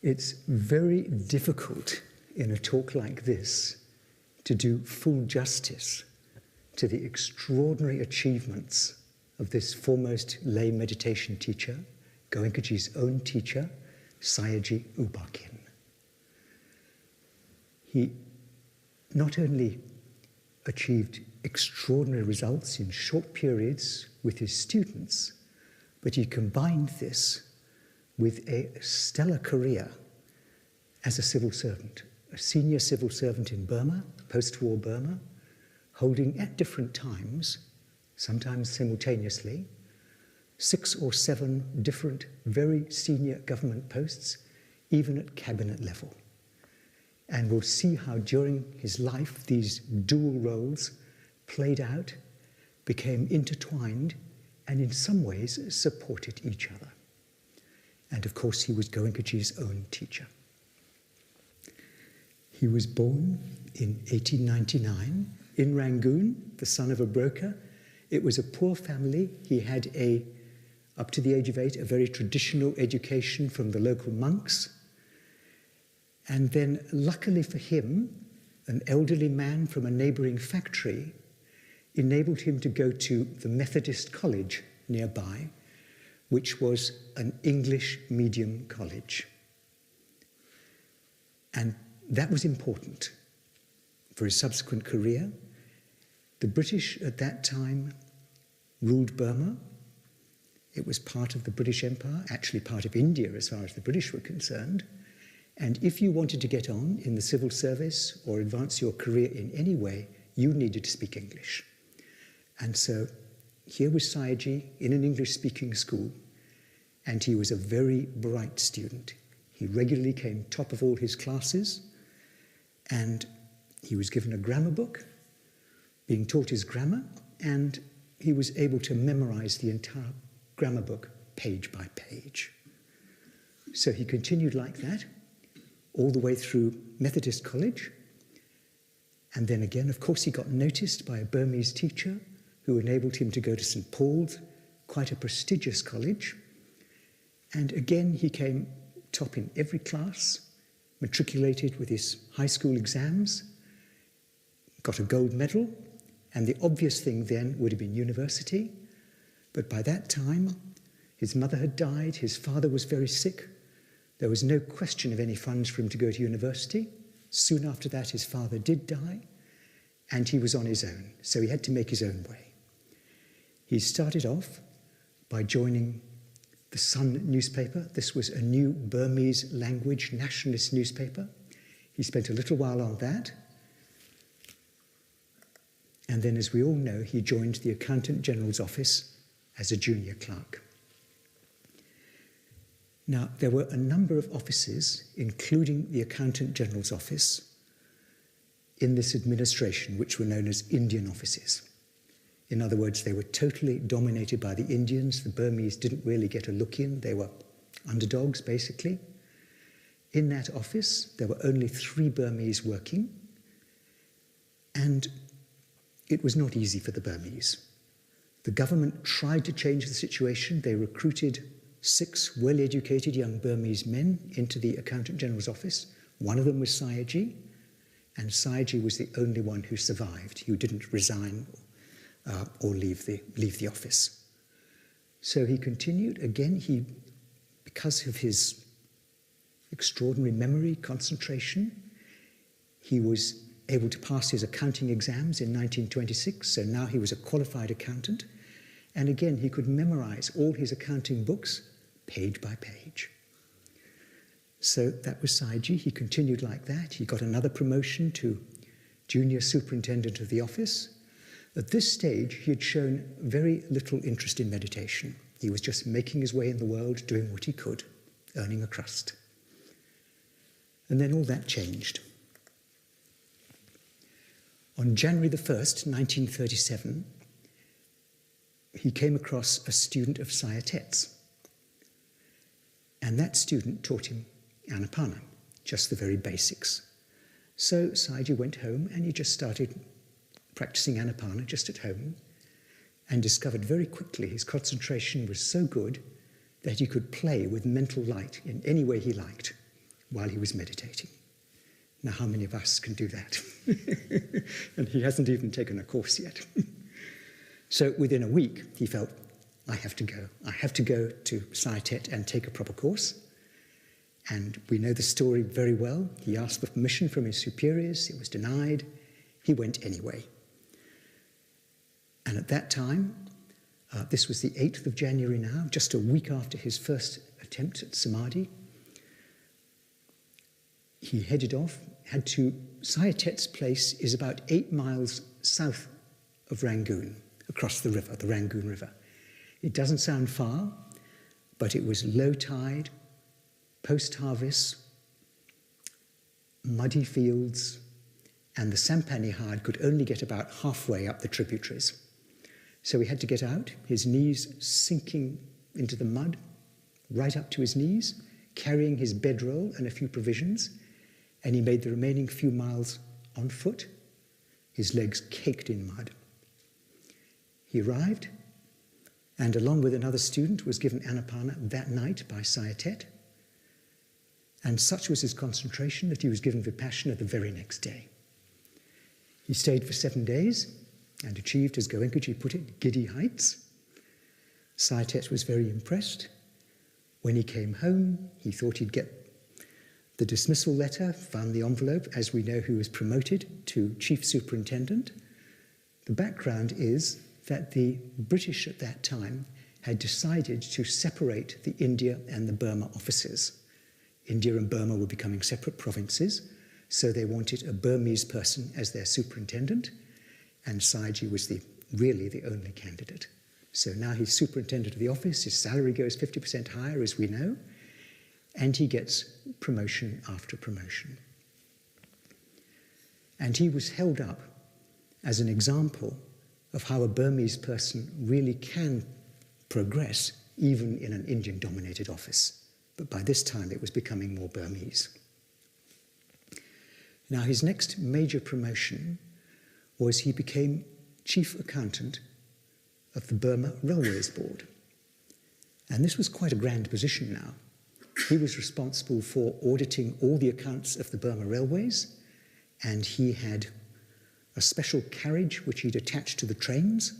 It's very difficult in a talk like this to do full justice to the extraordinary achievements of this foremost lay meditation teacher, Goenkaji's own teacher, Sayagyi U Ba Khin. He not only achieved extraordinary results in short periods with his students, but he combined this with a stellar career as a civil servant, a senior civil servant in Burma, post-war Burma, holding at different times, sometimes simultaneously, 6 or 7 different very senior government posts, even at cabinet level. And we'll see how during his life these dual roles played out, became intertwined, and in some ways supported each other. And of course, he was Goenkaji's own teacher. He was born in 1899 in Rangoon, the son of a broker. It was a poor family. He had up to the age of 8, a very traditional education from the local monks. And then, luckily for him, an elderly man from a neighboring factory enabled him to go to the Methodist College nearby, which was an English medium college. And that was important for his subsequent career. The British at that time ruled Burma. It was part of the British Empire, actually part of India as far as the British were concerned. And if you wanted to get on in the civil service or advance your career in any way, you needed to speak English. And so here was Sayagyi in an English-speaking school, and he was a very bright student. He regularly came top of all his classes, and he was given a grammar book, being taught his grammar, and he was able to memorize the entire grammar book page by page. So he continued like that all the way through Methodist College. And then again, of course, he got noticed by a Burmese teacher who enabled him to go to St. Paul's, quite a prestigious college. And again, he came top in every class, matriculated with his high school exams, got a gold medal, and the obvious thing then would have been university. But by that time, his mother had died, his father was very sick. There was no question of any funds for him to go to university. Soon after that, his father did die, and he was on his own, so he had to make his own way. He started off by joining the Sun newspaper. This was a new Burmese language nationalist newspaper. He spent a little while on that. And then, as we all know, he joined the Accountant General's office as a junior clerk. Now, there were a number of offices, including the Accountant General's office, in this administration, which were known as Indian offices. In other words, they were totally dominated by the Indians. The Burmese didn't really get a look in. They were underdogs, basically. In that office, there were only 3 Burmese working, and it was not easy for the Burmese. The government tried to change the situation. They recruited 6 well-educated young Burmese men into the Accountant General's office. One of them was Sayagyi, and Sayagyi was the only one who survived, who didn't resign or leave the office. So he continued. Again, because of his extraordinary memory, concentration, he was able to pass his accounting exams in 1926, so now he was a qualified accountant. And again, he could memorize all his accounting books page by page. So that was Sayagyi. He continued like that. He got another promotion to junior superintendent of the office. At this stage, he had shown very little interest in meditation. He was just making his way in the world, doing what he could, earning a crust. And then all that changed. On January the 1st, 1937, he came across a student of Saya Thet's. And that student taught him Anapana, just the very basics. So Sayagyi went home and he just started practicing Anapana just at home, and discovered very quickly his concentration was so good that he could play with mental light in any way he liked. while he was meditating. Now, how many of us can do that? And he hasn't even taken a course yet. So within a week, he felt, I have to go. I have to go to Sai Tet and take a proper course. And we know the story very well. He asked for permission from his superiors. It was denied. He went anyway. And at that time, this was the 8th of January now, just a week after his first attempt at Samadhi, he headed off, had to... Sai Tet's place is about 8 miles south of Rangoon, across the river, the Rangoon River. It doesn't sound far, but it was low tide, post-harvest, muddy fields, and the Sampanihad could only get about halfway up the tributaries. So he had to get out, his knees sinking into the mud, right up to his knees, carrying his bedroll and a few provisions, and he made the remaining few miles on foot, his legs caked in mud. He arrived, and along with another student was given Anapana that night by Sai Tet, and such was his concentration that he was given Vipassana the very next day. He stayed for 7 days and achieved, as Goenkaji put it, giddy heights. Sai Tet was very impressed. When he came home, he thought he'd get the dismissal letter, found the envelope. As we know, he was promoted to chief superintendent. The background is that the British at that time had decided to separate the India and the Burma offices. India and Burma were becoming separate provinces, so they wanted a Burmese person as their superintendent, and Sayagyi was really the only candidate. So now he's superintendent of the office, his salary goes 50% higher, as we know, and he gets promotion after promotion. And he was held up as an example of how a Burmese person really can progress even in an Indian-dominated office. But by this time, it was becoming more Burmese. Now, his next major promotion was he became chief accountant of the Burma Railways Board. And this was quite a grand position now. He was responsible for auditing all the accounts of the Burma Railways, and he had a special carriage which he'd attached to the trains.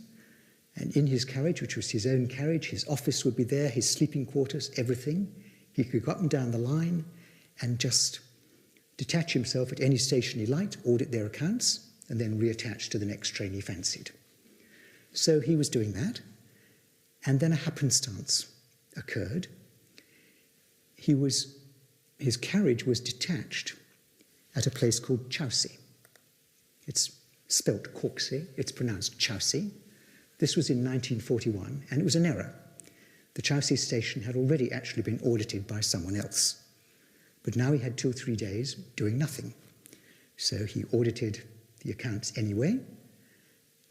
And in his carriage, which was his own carriage, his office would be there, his sleeping quarters, everything. He could go up and down the line and just detach himself at any station he liked, audit their accounts, and then reattach to the next train he fancied. So he was doing that, and then a happenstance occurred. His carriage was detached at a place called Chowsi. It's spelt Korksi, it's pronounced Chowsi. This was in 1941, and it was an error. The Chowsi station had already actually been audited by someone else. But now he had 2 or 3 days doing nothing. So he audited the accounts anyway,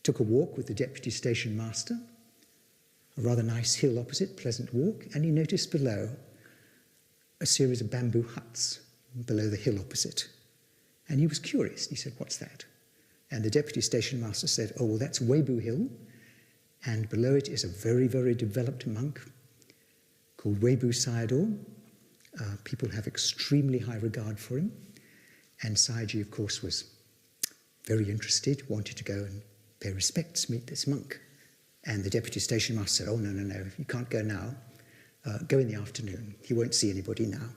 took a walk with the deputy station master, a rather nice hill opposite, pleasant walk, and he noticed below a series of bamboo huts below the hill opposite. And he was curious. He said, "What's that?" And the deputy station master said, "Oh, well, that's Webu Hill, and below it is a very, very developed monk called Webu Sayadaw. People have extremely high regard for him." And Sayagyi, of course, was very interested, wanted to go and pay respects, meet this monk. And the deputy station master said, "Oh, no, no, no, you can't go now. Go in the afternoon. He won't see anybody now."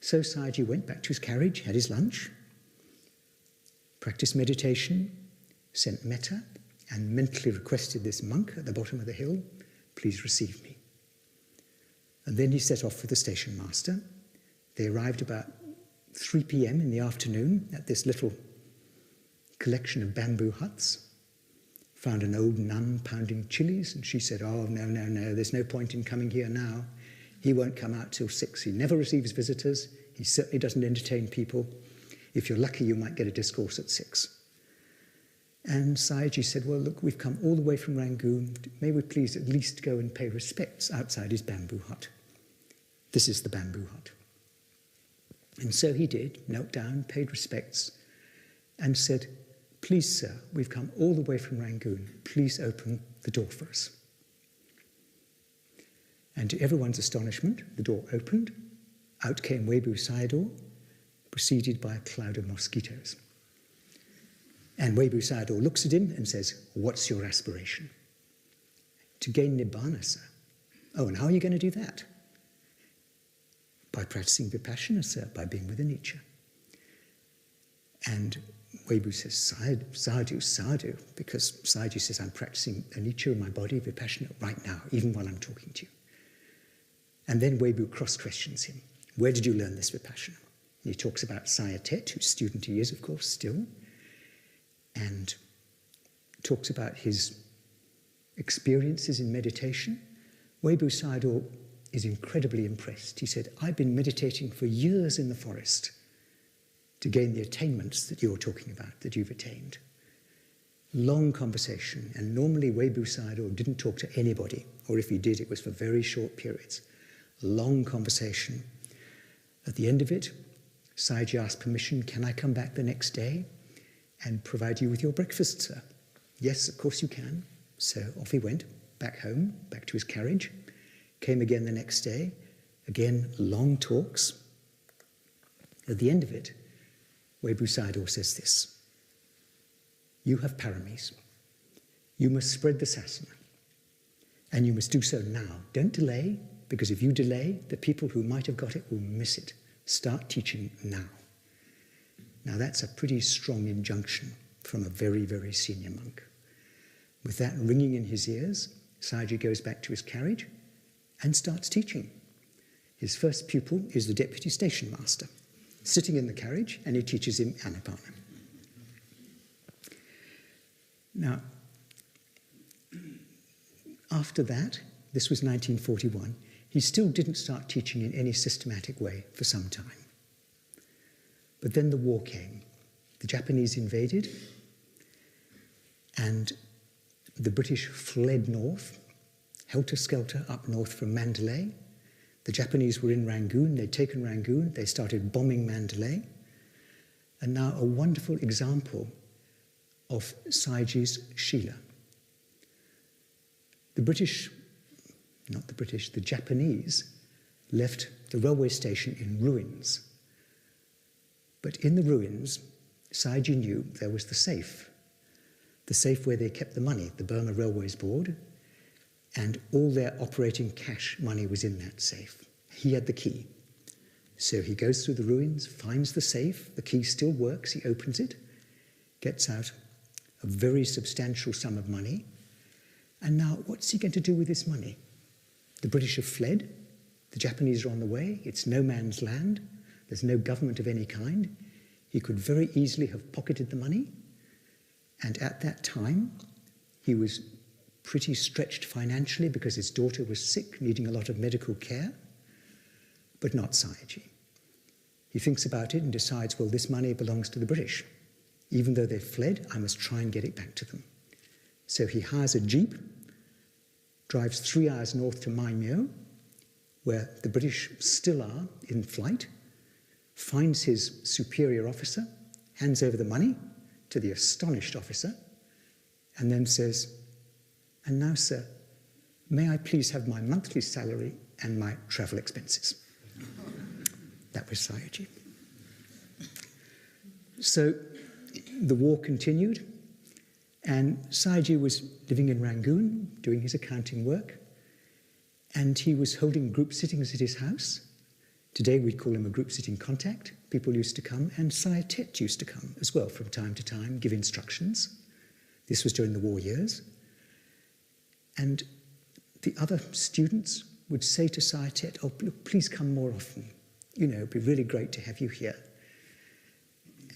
So Sayagyi went back to his carriage, had his lunch, practiced meditation, sent metta, and mentally requested this monk at the bottom of the hill, "Please receive me." And then he set off for the station master. They arrived about 3 p.m. in the afternoon at this little collection of bamboo huts, found an old nun pounding chilies, and she said, "Oh, no, no, no, there's no point in coming here now. He won't come out till 6. He never receives visitors. He certainly doesn't entertain people. If you're lucky, you might get a discourse at 6. And Sayagyi said, "Well, look, we've come all the way from Rangoon. May we please at least go and pay respects outside his bamboo hut?" This is the bamboo hut. And so he did, knelt down, paid respects, and said, "Please, sir, we've come all the way from Rangoon. Please open the door for us." And to everyone's astonishment, the door opened. Out came Webu Sayadaw, preceded by a cloud of mosquitoes. And Webu Sayadaw looks at him and says, "What's your aspiration?" "To gain Nibbana, sir." "Oh, and how are you going to do that?" "By practicing Vipassana, sir, by being with anicca." And Webu says, "Sadhu, sadhu," because Sayadaw says, "I'm practicing anicca in my body, Vipassana, right now, even while I'm talking to you." And then Webu cross-questions him. "Where did you learn this Vipassana?" And he talks about Saya Tet, whose student he is, of course, still, and talks about his experiences in meditation. Webu Sayadaw is incredibly impressed. He said, "I've been meditating for years in the forest to gain the attainments that you're talking about, that you've attained." Long conversation, and normally Webu Sayadaw didn't talk to anybody, or if he did, it was for very short periods. Long conversation. At the end of it, Sayadaw asked permission, "Can I come back the next day and provide you with your breakfast, sir?" "Yes, of course you can." So off he went, back home, back to his carriage. Came again the next day. Again, long talks. At the end of it, Webu Sayadaw says this: "You have paramis. You must spread the sasana. And you must do so now. Don't delay, because if you delay, the people who might have got it will miss it. Start teaching now." Now that's a pretty strong injunction from a very, very senior monk. With that ringing in his ears, Sayadaw goes back to his carriage and starts teaching. His first pupil is the deputy station master, sitting in the carriage, and he teaches him Anapana. Now, after that, this was 1941, he still didn't start teaching in any systematic way for some time. But then the war came. The Japanese invaded, and the British fled north, helter-skelter up north from Mandalay. The Japanese were in Rangoon. They'd taken Rangoon. They started bombing Mandalay. And now a wonderful example of Sayagyi's Shila. The Japanese left the railway station in ruins. But in the ruins, Sayagyi knew there was the safe where they kept the money, the Burma Railways Board, and all their operating cash money was in that safe. He had the key. So he goes through the ruins, finds the safe, the key still works, he opens it, gets out a very substantial sum of money, and now what's he going to do with this money? The British have fled, the Japanese are on the way, it's no man's land, there's no government of any kind. He could very easily have pocketed the money, and at that time he was pretty stretched financially because his daughter was sick, needing a lot of medical care, but not Sayagyi. He thinks about it and decides, well, this money belongs to the British. Even though they've fled, I must try and get it back to them. So he hires a jeep, drives 3 hours north to Mai Myo, where the British still are in flight, finds his superior officer, hands over the money to the astonished officer, and then says, "And now, sir, may I please have my monthly salary and my travel expenses?" That was Sayagyi. So the war continued, and Sayagyi was living in Rangoon, doing his accounting work, and he was holding group sittings at his house. Today we'd call him a group sitting contact. People used to come, and Saya Tet used to come as well from time to time, give instructions. This was during the war years. And the other students would say to Saya Tet, "Oh, look, please come more often. You know, it'd be really great to have you here."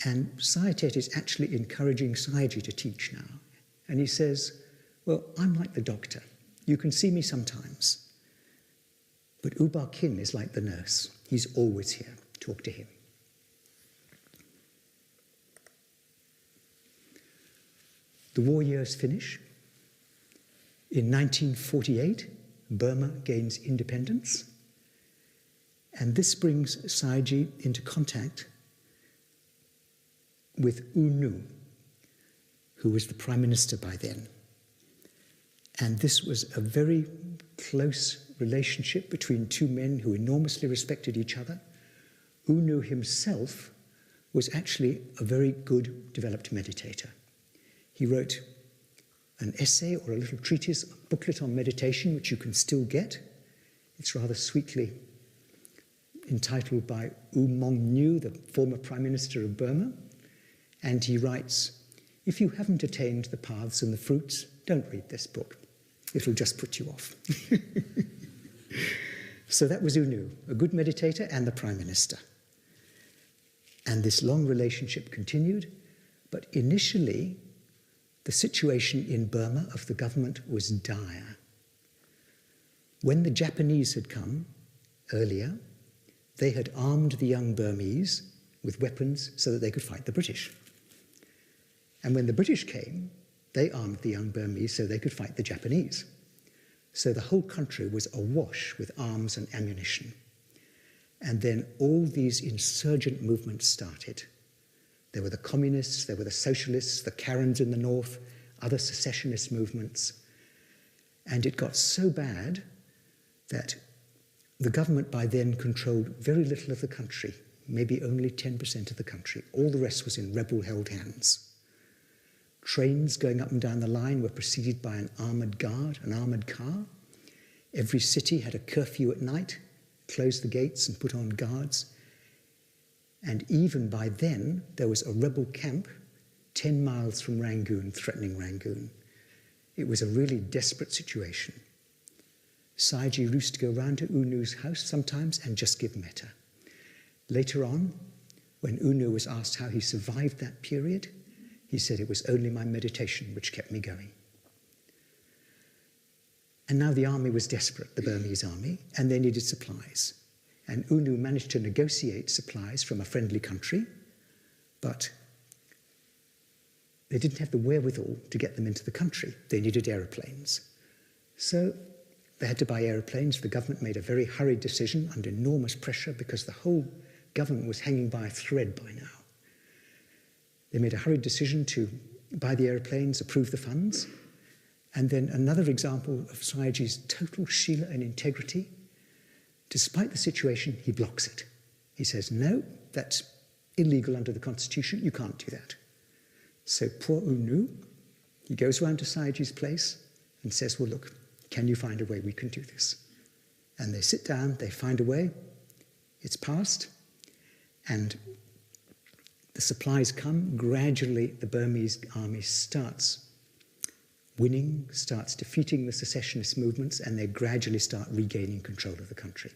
And Saya Tet is actually encouraging Sayagyi to teach now. And he says, "Well, I'm like the doctor. You can see me sometimes. But U Ba Khin is like the nurse. He's always here. Talk to him." The war years finish. In 1948, Burma gains independence. And this brings Sayagyi into contact with U Nu, who was the prime minister by then. And this was a very close relationship between two men who enormously respected each other. U Nu himself was actually a very good developed meditator. He wrote an essay or a little treatise, a booklet on meditation, which you can still get. It's rather sweetly entitled by U Mong Nyu, the former Prime Minister of Burma. And he writes, if you haven't attained the paths and the fruits, don't read this book. It'll just put you off. So that was U Nu, a good meditator and the Prime Minister. And this long relationship continued, but initially the situation in Burma of the government was dire. When the Japanese had come earlier, they had armed the young Burmese with weapons so that they could fight the British. And when the British came, they armed the young Burmese so they could fight the Japanese. So the whole country was awash with arms and ammunition. And then all these insurgent movements started. There were the communists, there were the socialists, the Karens in the north, other secessionist movements. And it got so bad that the government by then controlled very little of the country, maybe only 10% of the country. All the rest was in rebel-held hands. Trains going up and down the line were preceded by an armoured guard, an armoured car. Every city had a curfew at night, closed the gates and put on guards. And even by then, there was a rebel camp 10 miles from Rangoon, threatening Rangoon. It was a really desperate situation. Sayagyi used to go round to U Nu's house sometimes and just give metta. Later on, when U Nu was asked how he survived that period, he said, it was only my meditation which kept me going. And now the army was desperate, the Burmese army, and they needed supplies. And U Nu managed to negotiate supplies from a friendly country, but they didn't have the wherewithal to get them into the country. They needed aeroplanes. So they had to buy aeroplanes. The government made a very hurried decision under enormous pressure because the whole government was hanging by a thread by now. They made a hurried decision to buy the aeroplanes, approve the funds. And then another example of Sayagyi's total Shila and integrity. Despite the situation, he blocks it. He says, no, that's illegal under the constitution. You can't do that. So poor U Nu, he goes round to Sayagyi's place and says, well, look, can you find a way we can do this? And they sit down, they find a way. It's passed. And the supplies come. Gradually, the Burmese army starts winning, starts defeating the secessionist movements, and they gradually start regaining control of the country.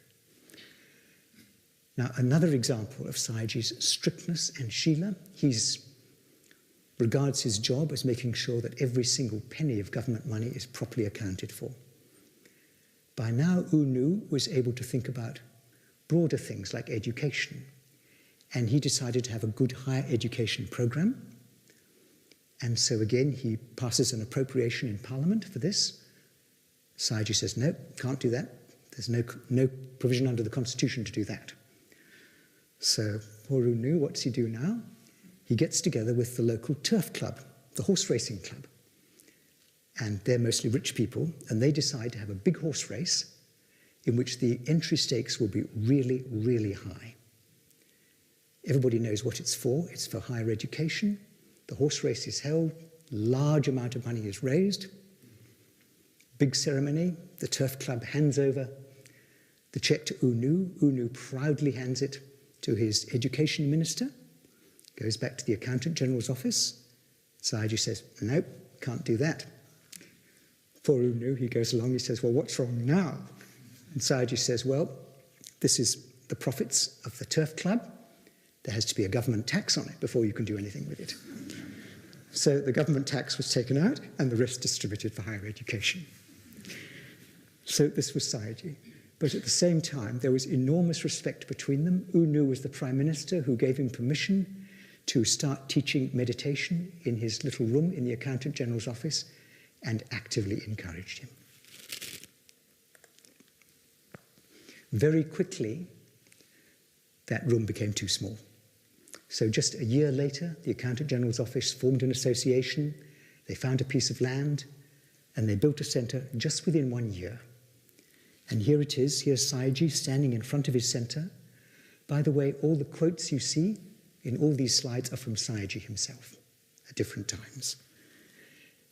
Now, another example of Sayagyi's strictness and Shila, he regards his job as making sure that every single penny of government money is properly accounted for. By now, U Nu was able to think about broader things like education, and he decided to have a good higher education program. And so again, he passes an appropriation in Parliament for this. Sayagyi says, no, can't do that. There's no provision under the Constitution to do that. So poor U Nu, what's he do now? He gets together with the local turf club, the horse racing club. And they're mostly rich people, and they decide to have a big horse race in which the entry stakes will be really, really high. Everybody knows what it's for. It's for higher education. The horse race is held, large amount of money is raised, big ceremony, the turf club hands over the check to U Nu. U Nu proudly hands it to his education minister, goes back to the accountant general's office. Sayagyi says, nope, can't do that. Poor U Nu, he goes along, he says, well, what's wrong now? And Sayagyi says, well, this is the profits of the turf club. There has to be a government tax on it before you can do anything with it. So the government tax was taken out and the rest distributed for higher education. So this was Sayagyi. But at the same time, there was enormous respect between them. U Nu was the prime minister who gave him permission to start teaching meditation in his little room in the accountant general's office and actively encouraged him. Very quickly, that room became too small. So just a year later, the Accountant General's Office formed an association, they found a piece of land, and they built a centre just within 1 year. And here it is, here's Sayagyi standing in front of his centre. By the way, all the quotes you see in all these slides are from Sayagyi himself at different times.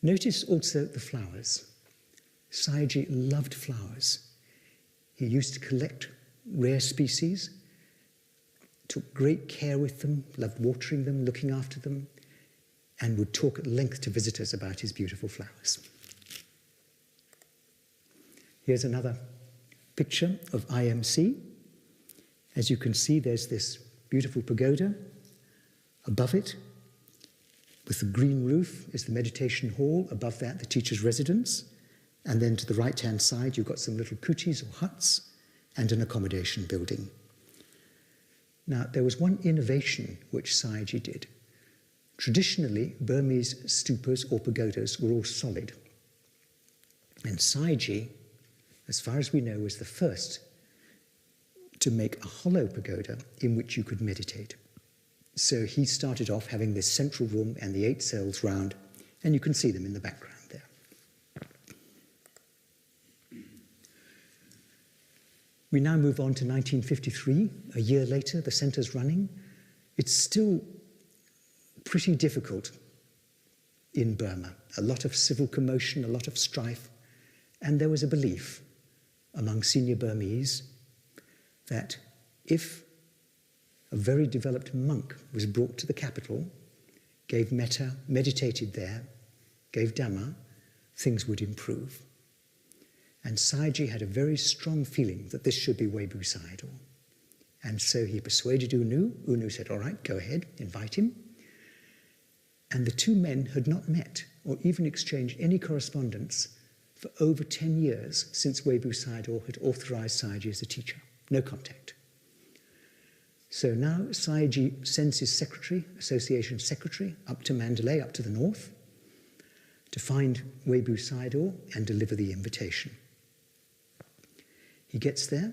Notice also the flowers. Sayagyi loved flowers. He used to collect rare species, took great care with them, loved watering them, looking after them, and would talk at length to visitors about his beautiful flowers. Here's another picture of IMC. As you can see, there's this beautiful pagoda. Above it, with the green roof, is the meditation hall. Above that, the teacher's residence. And then to the right-hand side, you've got some little kutis or huts and an accommodation building. Now, there was one innovation which Sayagyi did. Traditionally, Burmese stupas or pagodas were all solid. And Sayagyi, as far as we know, was the first to make a hollow pagoda in which you could meditate. So he started off having this central room and the 8 cells round, and you can see them in the background there. We now move on to 1953. A year later, the centre's running. It's still pretty difficult in Burma. A lot of civil commotion, a lot of strife, and there was a belief among senior Burmese that if a very developed monk was brought to the capital, gave metta, meditated there, gave Dhamma, things would improve. And Sayagyi had a very strong feeling that this should be Webu Sayadaw. And so he persuaded U Nu. U Nu said, all right, go ahead, invite him. And the two men had not met or even exchanged any correspondence for over 10 years since Webu Sayadaw had authorized Sayagyi as a teacher. No contact. So now Sayagyi sends his secretary, association secretary, up to Mandalay, up to the north, to find Webu Sayadaw and deliver the invitation. He gets there.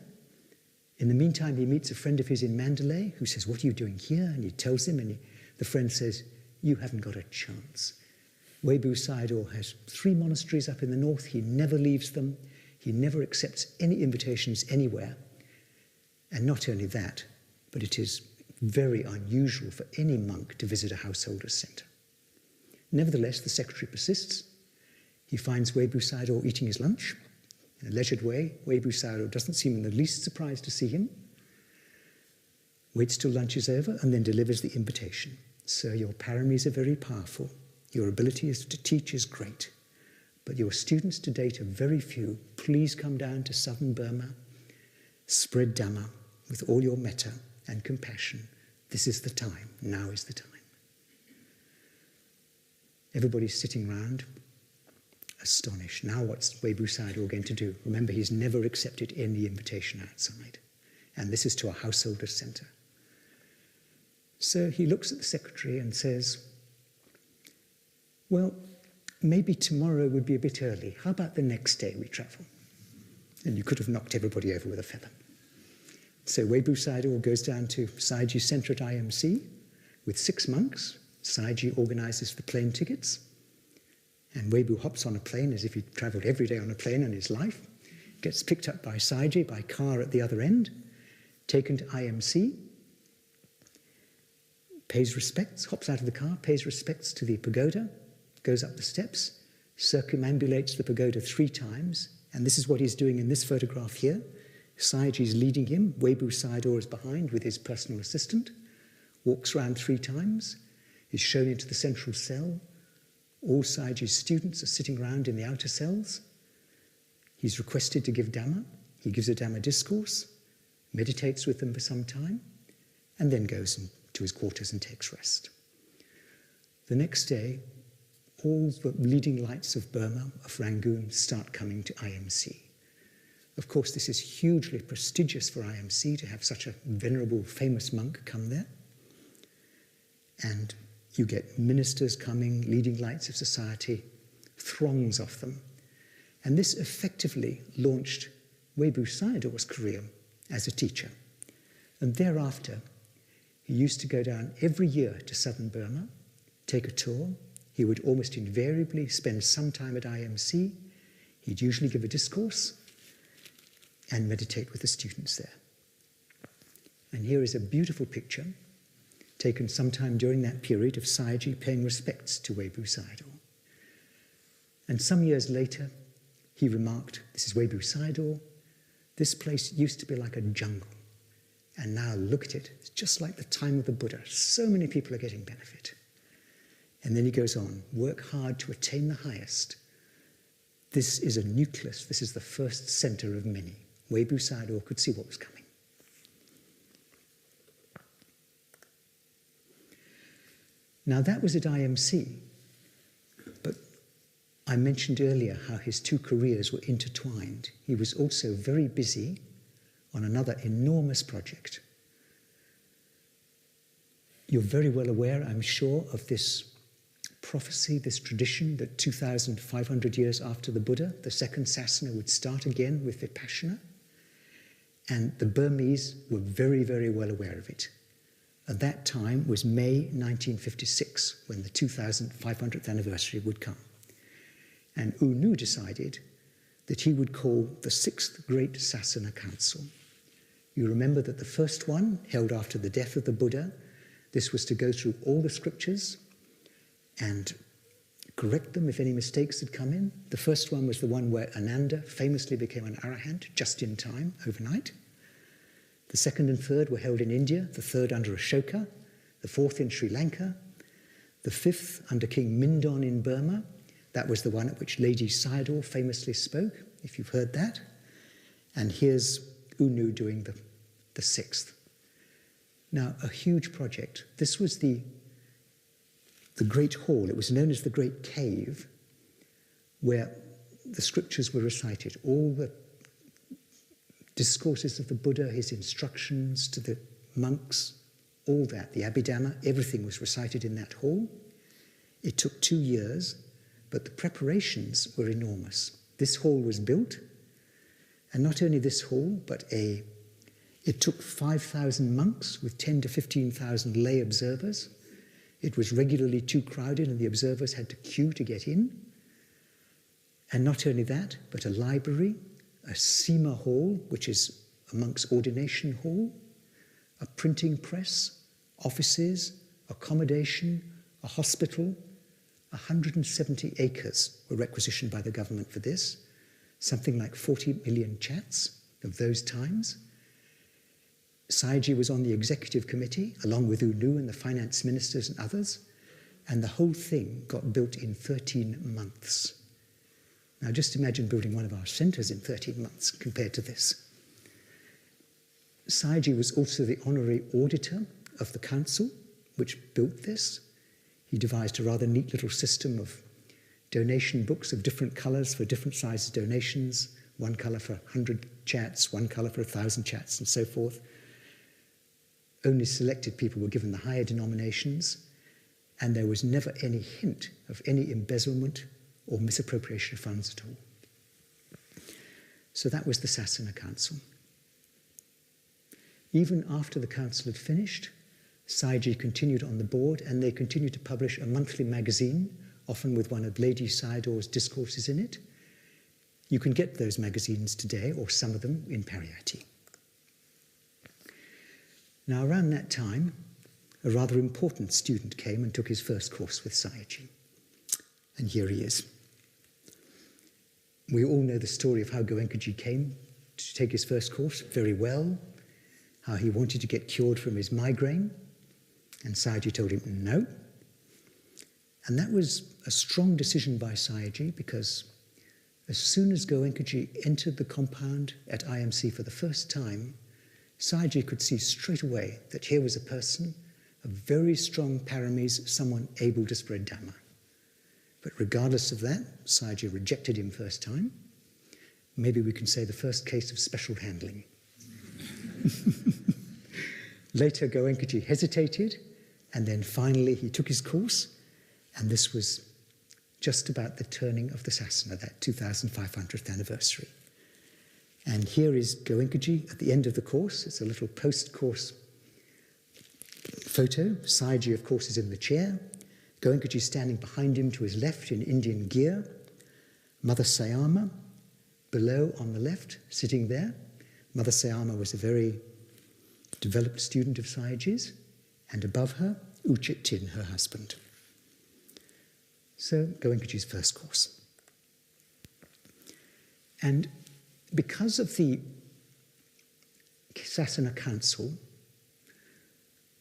In the meantime, he meets a friend of his in Mandalay who says, what are you doing here? And he tells him, and the friend says, you haven't got a chance. Webu Sayadaw has 3 monasteries up in the north. He never leaves them. He never accepts any invitations anywhere. And not only that, but it is very unusual for any monk to visit a householder's centre. Nevertheless, the secretary persists. He finds Webu Sayadaw eating his lunch in a leisured way. Webu Sayadaw doesn't seem in the least surprised to see him, waits till lunch is over, and then delivers the invitation. Sir, your paramis are very powerful. Your ability to teach is great, but your students to date are very few. Please come down to southern Burma, spread Dhamma with all your metta and compassion. This is the time. Now is the time. Everybody's sitting round, astonished. Now what's Webu Sayadaw going to do? Remember, he's never accepted any invitation outside. And this is to a householder's centre. So he looks at the secretary and says, well, maybe tomorrow would be a bit early. How about the next day we travel? And you could have knocked everybody over with a feather. So Webu Sayadaw goes down to Sayagyi's centre at IMC with 6 monks. Sayagyi organises the plane tickets. And Webu hops on a plane as if he'd travelled every day on a plane in his life, gets picked up by Sayagyi by car at the other end, taken to IMC, pays respects, hops out of the car, pays respects to the pagoda, goes up the steps, circumambulates the pagoda 3 times, and this is what he's doing in this photograph here. Sayagyi is leading him, Webu Sayadaw is behind with his personal assistant, walks around 3 times, is shown into the central cell. All Sayagyi's students are sitting around in the outer cells. He's requested to give Dhamma. He gives a Dhamma discourse, meditates with them for some time, and then goes to his quarters and takes rest. The next day, all the leading lights of Burma, of Rangoon, start coming to IMC. Of course, this is hugely prestigious for IMC to have such a venerable, famous monk come there. And you get ministers coming, leading lights of society, throngs of them. And this effectively launched Webu Sayadaw's career as a teacher. And thereafter, he used to go down every year to southern Burma, take a tour. He would almost invariably spend some time at IMC. He'd usually give a discourse and meditate with the students there. And here is a beautiful picture taken sometime during that period of Sayagyi paying respects to Webu Sayadaw. And some years later, he remarked, this is Webu Sayadaw, this place used to be like a jungle. And now look at it, it's just like the time of the Buddha. So many people are getting benefit. And then he goes on, work hard to attain the highest. This is a nucleus, this is the first center of many. Webu Sayadaw could see what was coming. Now that was at IMC, but I mentioned earlier how his two careers were intertwined. He was also very busy on another enormous project. You're very well aware, I'm sure, of this prophecy, this tradition that 2,500 years after the Buddha, the second Sasana would start again with Vipassana. And the Burmese were very, very well aware of it. At that time was May 1956, when the 2,500th anniversary would come. And U Nu decided that he would call the Sixth Great Sasana Council. You remember that the first one, held after the death of the Buddha, this was to go through all the scriptures and correct them if any mistakes had come in. The first one was the one where Ananda famously became an arahant just in time, overnight. The second and third were held in India, the third under Ashoka, the fourth in Sri Lanka, the fifth under King Mindon in Burma. That was the one at which Ledi Sayadaw famously spoke, if you've heard that. And here's U Nu doing the sixth. Now, a huge project. This was the Great Hall. It was known as the Great Cave, where the scriptures were recited. All the discourses of the Buddha, his instructions to the monks, all that, the Abhidhamma, everything was recited in that hall. It took 2 years, but the preparations were enormous. This hall was built, and not only this hall, but it took 5,000 monks with 10 to 15,000 lay observers. It was regularly too crowded, and the observers had to queue to get in. And not only that, but a library, a Sema hall, which is a monk's ordination hall, a printing press, offices, accommodation, a hospital. 170 acres were requisitioned by the government for this, something like 40 million chats of those times. Sayagyi was on the executive committee, along with U Nu and the finance ministers and others, and the whole thing got built in 13 months. Now just imagine building one of our centers in 13 months compared to this. Sayagyi was also the honorary auditor of the council, which built this. He devised a rather neat little system of donation books of different colors for different sizes donations, one color for 100 chats, one color for 1,000 chats, and so forth. Only selected people were given the higher denominations, and there was never any hint of any embezzlement or misappropriation of funds at all. So that was the Sasana Council. Even after the council had finished, Sayagyi continued on the board, and they continued to publish a monthly magazine, often with one of Ledi Sayadaw's discourses in it. You can get those magazines today, or some of them, in Pariyatti. Now, around that time, a rather important student came and took his first course with Sayagyi. And here he is. We all know the story of how Goenkaji came to take his first course very well, how he wanted to get cured from his migraine, and Sayagyi told him no. And that was a strong decision by Sayagyi, because as soon as Goenkaji entered the compound at IMC for the first time, Sayagyi could see straight away that here was a person of very strong paramis, someone able to spread Dhamma. But regardless of that, Sayagyi rejected him first time. Maybe we can say the first case of special handling. Later, Goenkaji hesitated, and then finally he took his course, and this was just about the turning of the Sasana, that 2,500th anniversary. And here is Goenkaji at the end of the course. It's a little post-course photo. Sayagyi, of course, is in the chair. Goenkaji standing behind him to his left in Indian gear. Mother Sayama below on the left, sitting there. Mother Sayama was a very developed student of Sayagyi's, and above her, U Chit Tin, her husband. So, Goenkaji's first course. And because of the Sasana Council,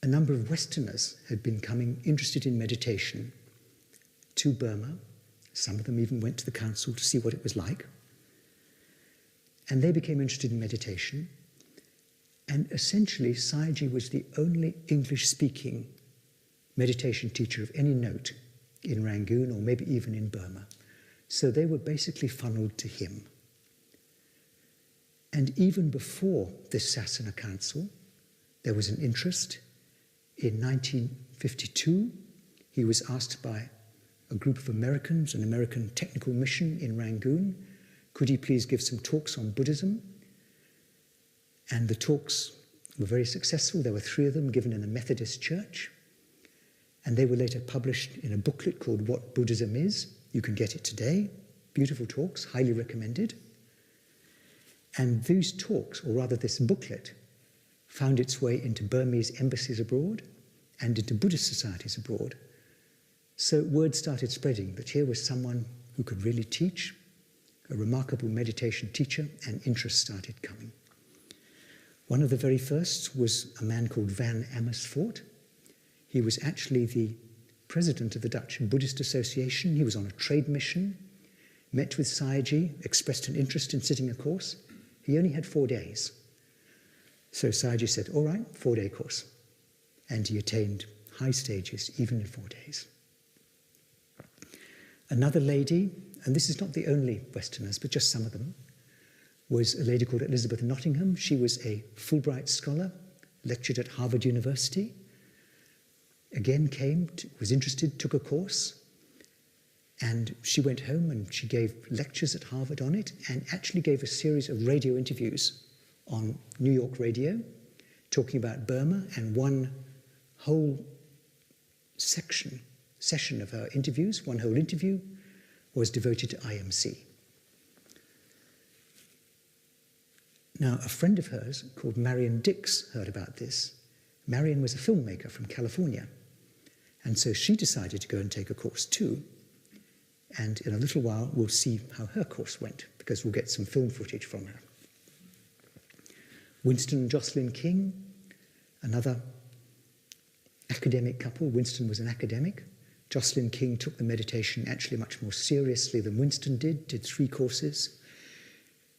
a number of Westerners had been coming interested in meditation to Burma. Some of them even went to the council to see what it was like. And they became interested in meditation. And essentially, Sayagyi was the only English-speaking meditation teacher of any note in Rangoon, or maybe even in Burma. So they were basically funneled to him. And even before this Sasana Council, there was an interest. In 1952, he was asked by a group of Americans, an American technical mission in Rangoon, could he please give some talks on Buddhism? And the talks were very successful. There were 3 of them given in a Methodist church. And they were later published in a booklet called What Buddhism Is. You can get it today. Beautiful talks, highly recommended. And these talks, or rather this booklet, found its way into Burmese embassies abroad and into Buddhist societies abroad. So word started spreading that here was someone who could really teach, a remarkable meditation teacher, and interest started coming. One of the very first was a man called Van Amersfoort. He was actually the president of the Dutch Buddhist Association. He was on a trade mission, met with Sayagyi, expressed an interest in sitting a course. He only had 4 days. So Sayagyi said, all right, 4-day course. And he attained high stages, even in 4 days. Another lady, and this is not the only Westerners, but just some of them, was a lady called Elizabeth Nottingham. She was a Fulbright scholar, lectured at Harvard University. Again was interested, took a course, and she went home and she gave lectures at Harvard on it, and actually gave a series of radio interviews on New York radio, talking about Burma, and one whole session of her interviews, one whole interview, was devoted to IMC. Now, a friend of hers called Marion Dix heard about this. Marion was a filmmaker from California, and so she decided to go and take a course too. And in a little while, we'll see how her course went, because we'll get some film footage from her. Winston and Jocelyn King, another academic couple. Winston was an academic. Jocelyn King took the meditation actually much more seriously than Winston did 3 courses.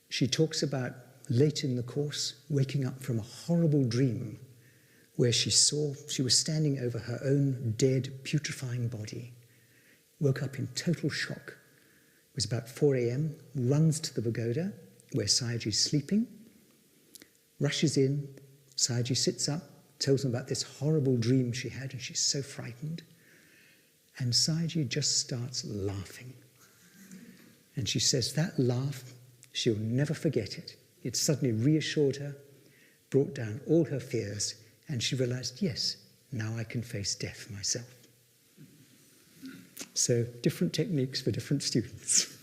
She talks about, late in the course, waking up from a horrible dream where she was standing over her own dead, putrefying body. Woke up in total shock. It was about 4 a.m., runs to the pagoda where Sayagyi's sleeping, rushes in. Sayagyi sits up, tells them about this horrible dream she had, and she's so frightened. And Sayagyi just starts laughing. And she says that laugh, she'll never forget it. It suddenly reassured her, brought down all her fears, and she realized, yes, now I can face death myself. So, different techniques for different students.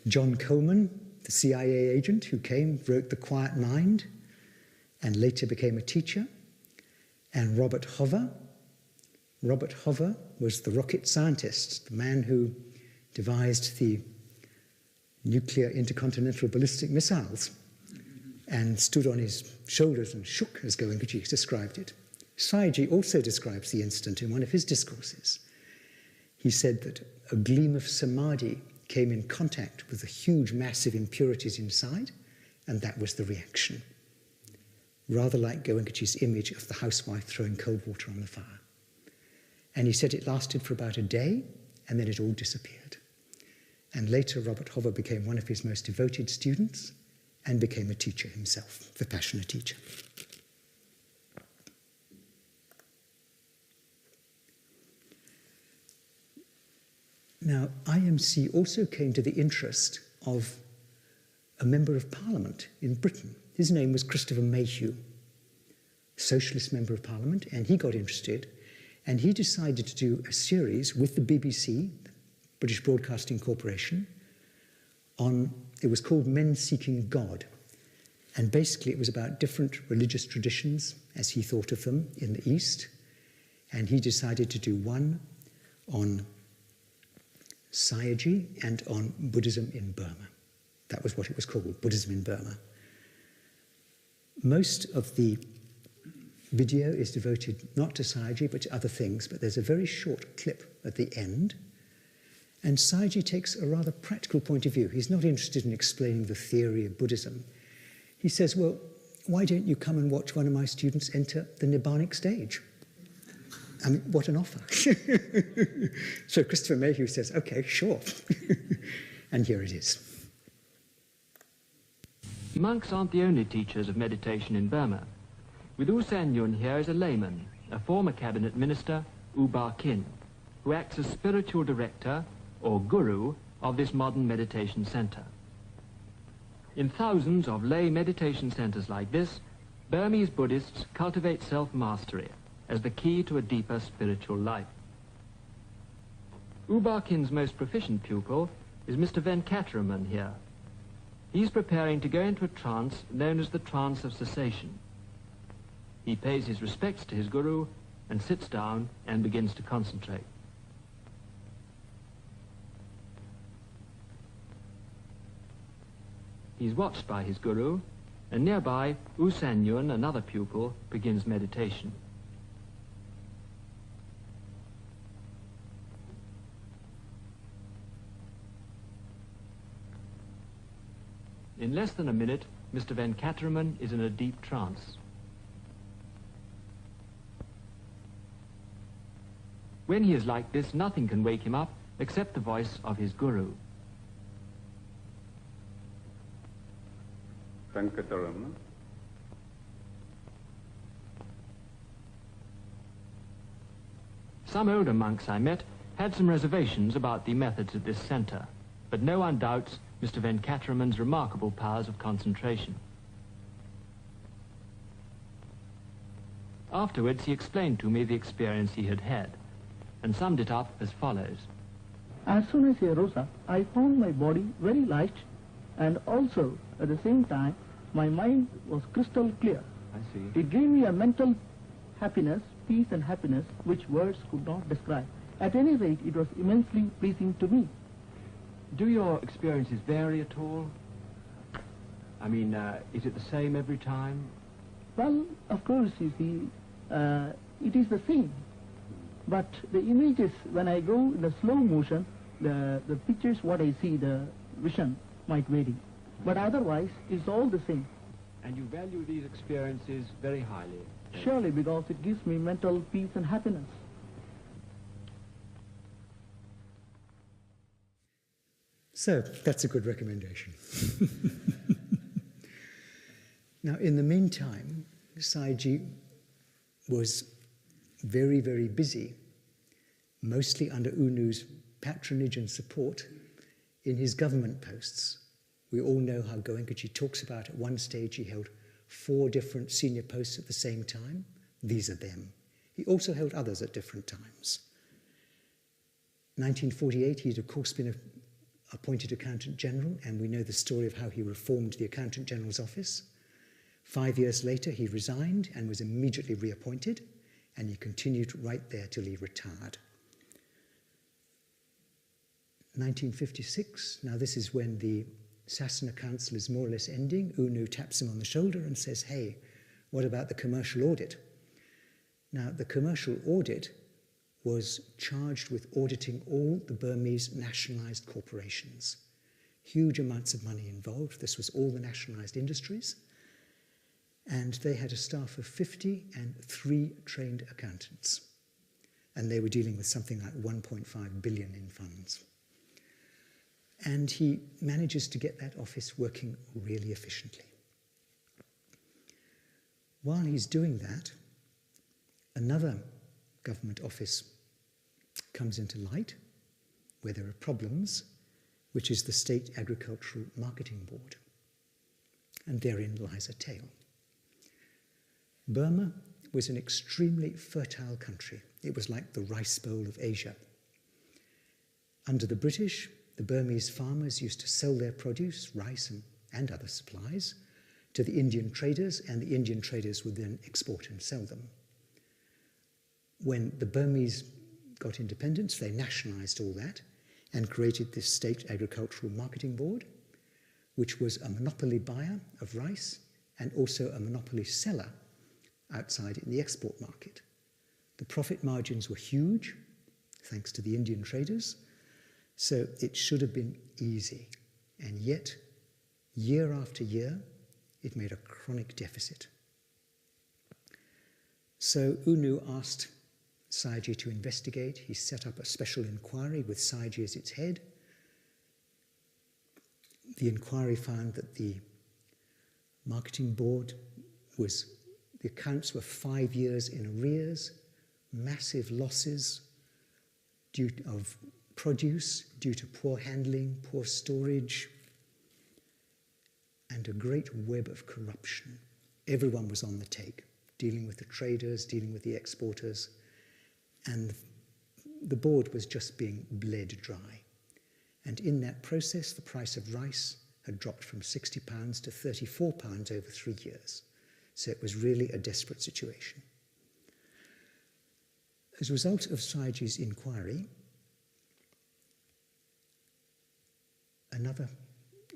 John Coleman, the CIA agent who came, wrote The Quiet Mind, and later became a teacher. And Robert Hover. Robert Hover was the rocket scientist, the man who devised the nuclear intercontinental ballistic missiles, and stood on his shoulders and shook, as Goenkaji described it. Sayagyi also describes the incident in one of his discourses. He said that a gleam of samadhi came in contact with the huge mass of impurities inside, and that was the reaction. Rather like Goenkaji's image of the housewife throwing cold water on the fire. And he said it lasted for about a day, and then it all disappeared. And later, Robert Hover became one of his most devoted students and became a teacher himself, Vipassana teacher. Now, IMC also came to the interest of a member of Parliament in Britain. His name was Christopher Mayhew, socialist member of Parliament, and he got interested, and he decided to do a series with the BBC, British Broadcasting Corporation, on, it was called Men Seeking God. And basically it was about different religious traditions as he thought of them in the East. And he decided to do one on Sayagyi and on Buddhism in Burma. That was what it was called, Buddhism in Burma. Most of the video is devoted not to Sayagyi but to other things, but there's a very short clip at the end. And Sayagyi takes a rather practical point of view. He's not interested in explaining the theory of Buddhism. He says, well, why don't you come and watch one of my students enter the Nibbanic stage? I mean, what an offer. So Christopher Mayhew says, okay, sure. And here it is. Monks aren't the only teachers of meditation in Burma. With U San Yun here is a layman, a former cabinet minister, U Ba Khin, who acts as spiritual director, or guru, of this modern meditation center. In thousands of lay meditation centers like this, Burmese Buddhists cultivate self-mastery as the key to a deeper spiritual life. U Ba Khin's most proficient pupil is Mr. Venkataraman here. He's preparing to go into a trance known as the trance of cessation. He pays his respects to his guru and sits down and begins to concentrate. He's watched by his guru, and nearby, U San Yun, another pupil, begins meditation. In less than a minute, Mr. Venkataraman is in a deep trance. When he is like this, nothing can wake him up except the voice of his guru. Venkataraman. Some older monks I met had some reservations about the methods of this center, but no one doubts Mr. Venkataraman's remarkable powers of concentration. Afterwards, he explained to me the experience he had had, and summed it up as follows. As soon as I rose up, I found my body very light, and also, at the same time, my mind was crystal clear. I see. It gave me a mental happiness, peace and happiness, which words could not describe. At any rate, it was immensely pleasing to me. Do your experiences vary at all? I mean, is it the same every time? Well, of course, you see, it is the same. But the images, when I go in the slow motion, the pictures, what I see, the vision might vary. But otherwise, it's all the same. And you value these experiences very highly? Surely, because it gives me mental peace and happiness. So that's a good recommendation. Now, in the meantime, Sayagyi was very, very busy, mostly under U Nu's patronage and support, in his government posts. We all know how Goenkaji talks about at one stage he held 4 different senior posts at the same time. These are them. He also held others at different times. 1948, he'd of course been appointed Accountant General, and we know the story of how he reformed the Accountant General's office. 5 years later, he resigned and was immediately reappointed, and he continued right there till he retired. 1956, now this is when the Sasana Council is more or less ending. U Nu taps him on the shoulder and says, hey, what about the commercial audit? Now, the commercial audit was charged with auditing all the Burmese nationalized corporations. Huge amounts of money involved. This was all the nationalized industries. And they had a staff of 50 and 3 trained accountants. And they were dealing with something like 1.5 billion in funds. And he manages to get that office working really efficiently. While he's doing that, another government office comes into light where there are problems, which is the State Agricultural Marketing Board. And therein lies a tale. Burma was an extremely fertile country. It was like the Rice Bowl of Asia. Under the British, the Burmese farmers used to sell their produce, rice and other supplies, to the Indian traders, and the Indian traders would then export and sell them. When the Burmese got independence, they nationalized all that and created this State Agricultural Marketing Board, which was a monopoly buyer of rice and also a monopoly seller outside in the export market. The profit margins were huge, thanks to the Indian traders, so it should have been easy. And yet, year after year, it made a chronic deficit. So U Nu asked Sayagyi to investigate. He set up a special inquiry with Sayagyi as its head. The inquiry found that the marketing board the accounts were 5 years in arrears, massive losses of produce due to poor handling, poor storage, and a great web of corruption. Everyone was on the take, dealing with the traders, dealing with the exporters, and the board was just being bled dry. And in that process, the price of rice had dropped from £60 to £34 over 3 years. So it was really a desperate situation. As a result of Sayagyi's inquiry, another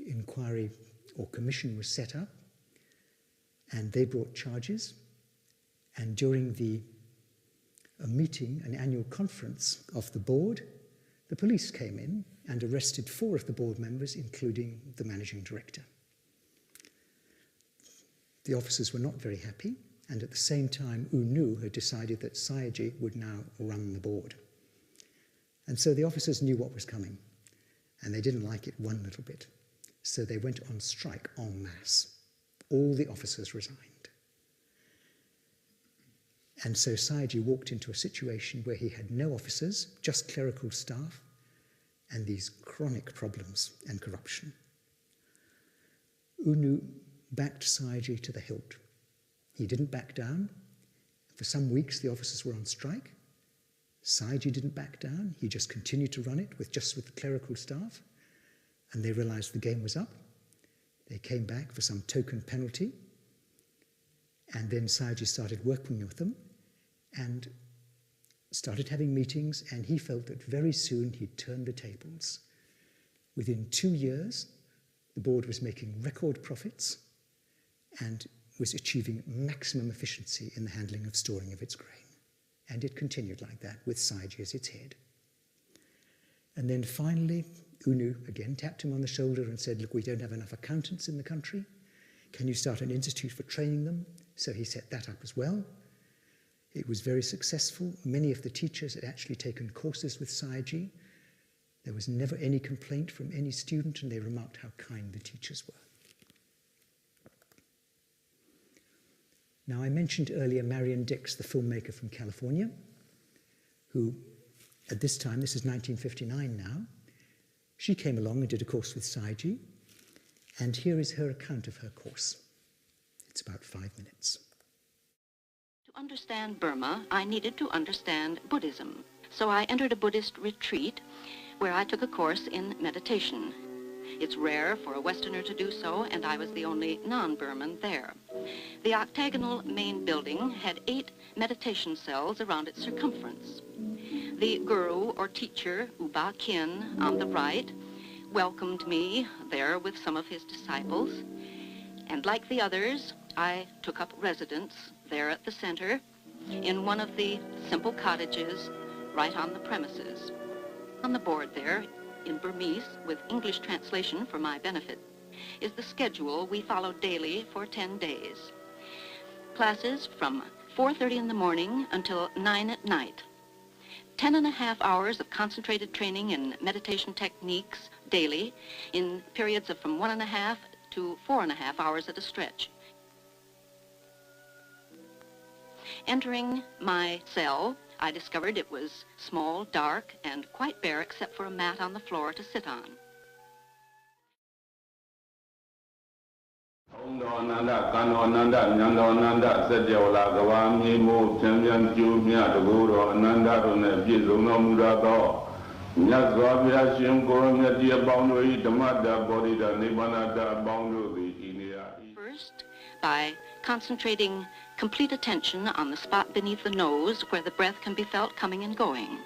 inquiry or commission was set up, and they brought charges. And during a meeting, an annual conference of the board, the police came in and arrested 4 of the board members, including the managing director. The officers were not very happy, and at the same time, U Nu had decided that Sayagyi would now run the board. And so the officers knew what was coming, and they didn't like it one little bit. So they went on strike en masse. All the officers resigned. And so Sayagyi walked into a situation where he had no officers, just clerical staff, and these chronic problems and corruption. U Nu backed Sayagyi to the hilt. He didn't back down. For some weeks, the officers were on strike. Sayagyi didn't back down. He just continued to run it with the clerical staff. And they realized the game was up. They came back for some token penalty. And then Sayagyi started working with them and started having meetings, and he felt that very soon he'd turn the tables. Within 2 years, the board was making record profits and was achieving maximum efficiency in the handling of storing of its grain. And it continued like that with Sayagyi as its head. And then finally, U Nu again tapped him on the shoulder and said, look, we don't have enough accountants in the country. Can you start an institute for training them? So he set that up as well. It was very successful. Many of the teachers had actually taken courses with Sayagyi. There was never any complaint from any student, and they remarked how kind the teachers were. Now, I mentioned earlier Marion Dix, the filmmaker from California, who at this time, this is 1959 now, she came along and did a course with Sayagyi, and here is her account of her course. It's about 5 minutes. To understand Burma, I needed to understand Buddhism. So I entered a Buddhist retreat where I took a course in meditation. It's rare for a Westerner to do so, and I was the only non-Burman there. The octagonal main building had 8 meditation cells around its circumference. The guru or teacher, U Ba Khin, on the right, welcomed me there with some of his disciples. And like the others, I took up residence there at the center in one of the simple cottages right on the premises. On the board there, in Burmese, with English translation for my benefit, is the schedule we followed daily for 10 days. Classes from 4:30 in the morning until 9 at night. 10.5 hours of concentrated training in meditation techniques daily in periods of from 1.5 to 4.5 hours at a stretch. Entering my cell, I discovered it was small, dark, and quite bare except for a mat on the floor to sit on. First, by concentrating complete attention on the spot beneath the nose where the breath can be felt coming and going.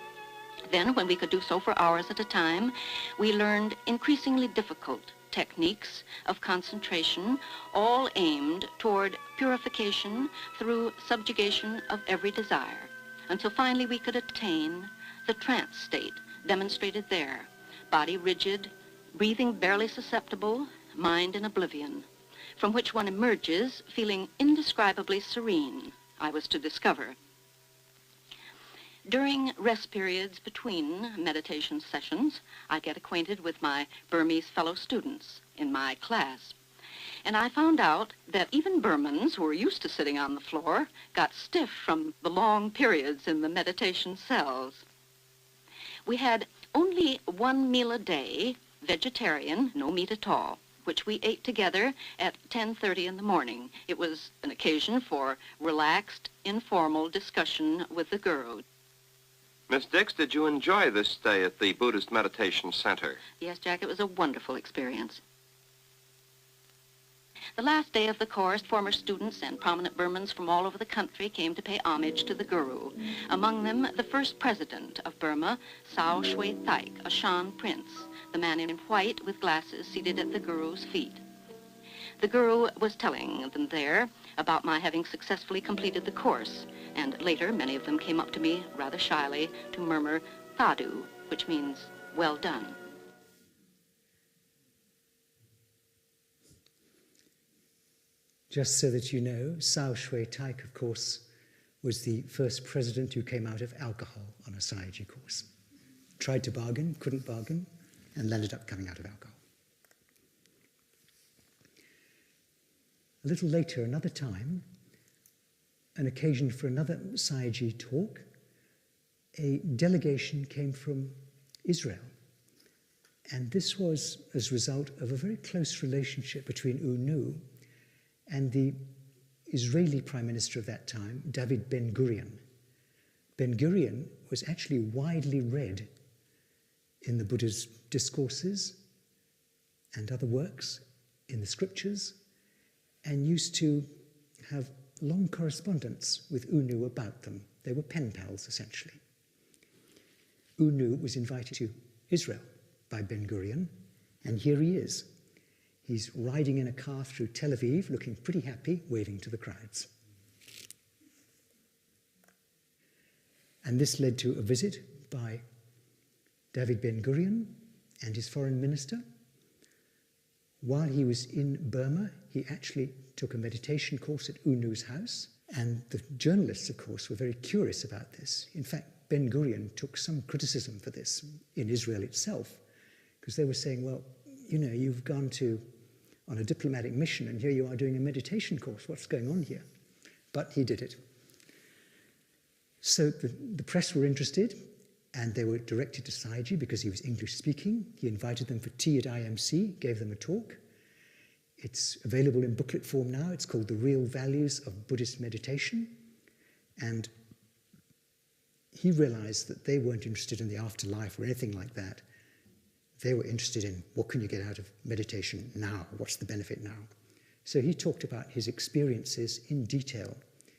Then, when we could do so for hours at a time, we learned increasingly difficult techniques of concentration, all aimed toward purification through subjugation of every desire, until finally we could attain the trance state demonstrated there, body rigid, breathing barely susceptible, mind in oblivion, from which one emerges feeling indescribably serene, I was to discover. During rest periods between meditation sessions, I get acquainted with my Burmese fellow students in my class. And I found out that even Burmans who were used to sitting on the floor got stiff from the long periods in the meditation cells. We had only one meal a day, vegetarian, no meat at all, which we ate together at 10:30 in the morning. It was an occasion for relaxed, informal discussion with the guru. Miss Dix, did you enjoy this stay at the Buddhist Meditation Center? Yes, Jack, it was a wonderful experience. The last day of the course, former students and prominent Burmans from all over the country came to pay homage to the guru. Among them, the first president of Burma, Sao Shui Thaik, a Shan prince, the man in white with glasses seated at the guru's feet. The guru was telling them there about my having successfully completed the course, and later many of them came up to me rather shyly to murmur "Thadu," which means "well done." Just so that you know, Sao Shui Thaik, of course, was the first president who came out of alcohol on a Sayagyi course. Tried to bargain, couldn't bargain, and ended up coming out of alcohol. A little later, another time, an occasion for another Sayagyi talk, a delegation came from Israel. And this was as a result of a very close relationship between U Nu and the Israeli Prime Minister of that time, David Ben-Gurion. Ben-Gurion was actually widely read in the Buddha's discourses and other works, in the scriptures, and used to have long correspondence with U Nu about them. They were pen pals, essentially. U Nu was invited to Israel by Ben-Gurion, and here he is. He's riding in a car through Tel Aviv, looking pretty happy, waving to the crowds. And this led to a visit by David Ben-Gurion and his foreign minister. While he was in Burma, he actually took a meditation course at U Nu's house, and the journalists, of course, were very curious about this. In fact, Ben-Gurion took some criticism for this in Israel itself, because they were saying, well, you know, you've gone on a diplomatic mission, and here you are doing a meditation course. What's going on here? But he did it. So the press were interested, and they were directed to Sayagyi because he was English-speaking. He invited them for tea at IMC, gave them a talk. It's available in booklet form now. It's called The Real Values of Buddhist Meditation. And he realized that they weren't interested in the afterlife or anything like that. They were interested in what can you get out of meditation now? What's the benefit now? So he talked about his experiences in detail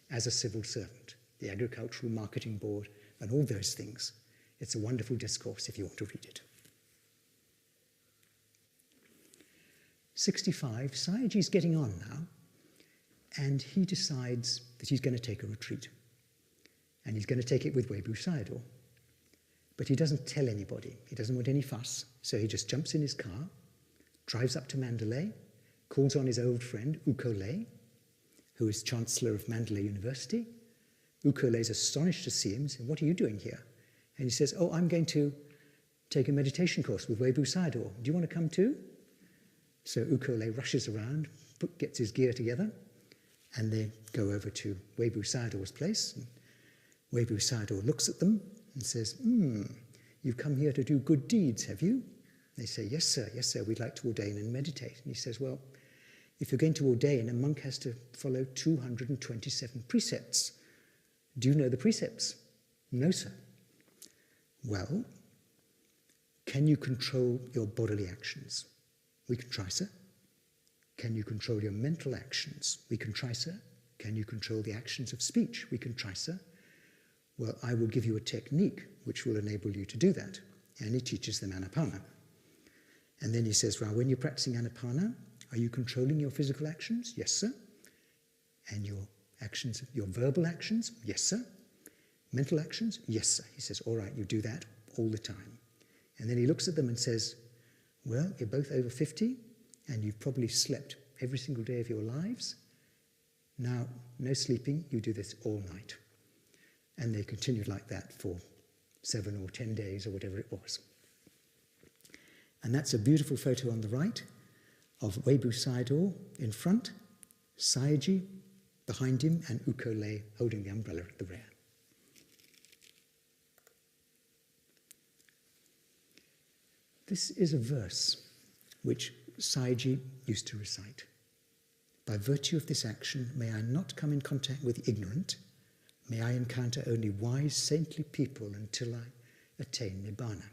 as a civil servant, the Agricultural Marketing Board, and all those things. It's a wonderful discourse if you want to read it. 65, Sayagyi's getting on now, and he decides that he's going to take a retreat. And he's going to take it with Webu Sayadaw. But he doesn't tell anybody. He doesn't want any fuss. So he just jumps in his car, drives up to Mandalay, calls on his old friend, U Ko-lay, who is Chancellor of Mandalay University. U Ko-lay is astonished to see him and says, "What are you doing here?" And he says, "Oh, I'm going to take a meditation course with Webu Sayadaw. Do you want to come too?" So U Ko-lay rushes around, gets his gear together, and they go over to Webu Sayadaw's place. And Webu Sayadaw looks at them and says, "You've come here to do good deeds, have you?" They say, yes, sir, we'd like to ordain and meditate." And he says, "Well, if you're going to ordain, a monk has to follow 227 precepts. Do you know the precepts?" "No, sir." "Well, can you control your bodily actions?" "We can try, sir." Can you control your mental actions? We can try, sir. Can you control the actions of speech? We can try, sir. Well, I will give you a technique which will enable you to do that. And he teaches them Anapana. And then he says, well, when you're practicing Anapana, are you controlling your physical actions? Yes, sir. And your actions, your verbal actions? Yes, sir. Mental actions? Yes, sir. He says, all right, you do that all the time. And then he looks at them and says, well, you're both over 50 and you've probably slept every single day of your lives. Now, no sleeping, you do this all night. And they continued like that for 7 or 10 days or whatever it was. And that's a beautiful photo on the right of Webu Sayadaw in front, Sayagyi behind him, and U Ko Lay holding the umbrella at the rear. This is a verse which Sayagyi used to recite. By virtue of this action, may I not come in contact with the ignorant, may I encounter only wise, saintly people until I attain Nibbana.